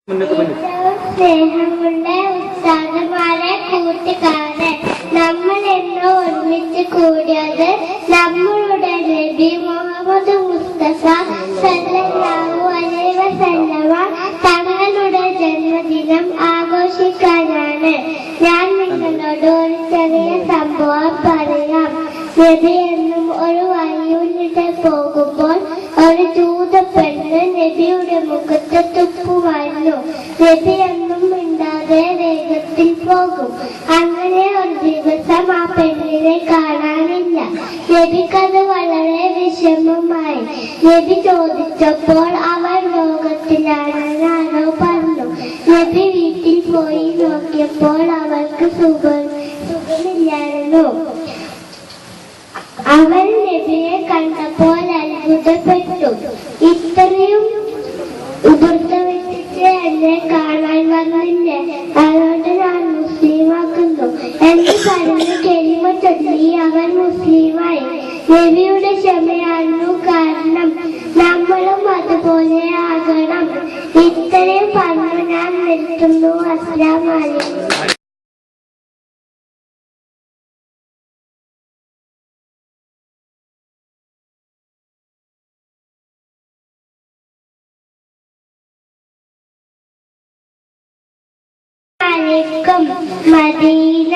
സ്നേഹമുള്ള ഉസ്താദുമാരെ കൂട്ടുകാരെ, നമ്മൾ ഇന്ന് ഒരുമിച്ച് കൂടിയത് നമ്മളുടെ നബി മുഹമ്മദ് മുസ്തഫ സല്ലല്ലാഹു അലൈഹി വസല്ലമ തങ്ങളുടെ ജന്മദിനം ആഘോഷിക്കാനാണ്. ഞാൻ നിങ്ങളോട് ഒരു ചെറിയ സംഭവം പറയാം. നബി എന്നും ഒരു വഴിയിലൂടെ പോകുമ്പോൾ ഒരു ജൂതപ്പെണ്ണ് നബിയുടെ മുഖത്ത് തുപ്പുമായിരുന്നു. നബി എന്നും മിണ്ടാതെ വേഗത്തിൽ പോകും. അങ്ങനെ ഒരു ദിവസം ആ പെണ്ണിനെ കാണാനില്ല. നബിക്കത് വളരെ വിഷമമായി. നബി ചോദിച്ചപ്പോൾ അവർ രോഗത്തിലാണെന്നാണോ പറഞ്ഞു. നബി വീട്ടിൽ പോയി നോക്കിയപ്പോൾ അവർക്ക് സുഖമില്ലായിരുന്നു. അവൻ നബിയെ കണ്ടപ്പോൾ അത്ഭുതപ്പെട്ടു. ഇത്രയും ഉപദ്രവിച്ച് എന്നെ കാണാൻ വന്നില്ലേ, അതുകൊണ്ട് ഞാൻ മുസ്ലിമാക്കുന്നു എന്ന് പറഞ്ഞ് കെലിമ ചൊല്ലി അവൻ മുസ്ലിമായി. നബിയുടെ ക്ഷമയായിരുന്നു കാരണം. നമ്മളും അതുപോലെ ആകണം. ഇത്രയും പറഞ്ഞു ഞാൻ നിർത്തുന്നു. അസ്സലാമു അലൈക്കും. മദീന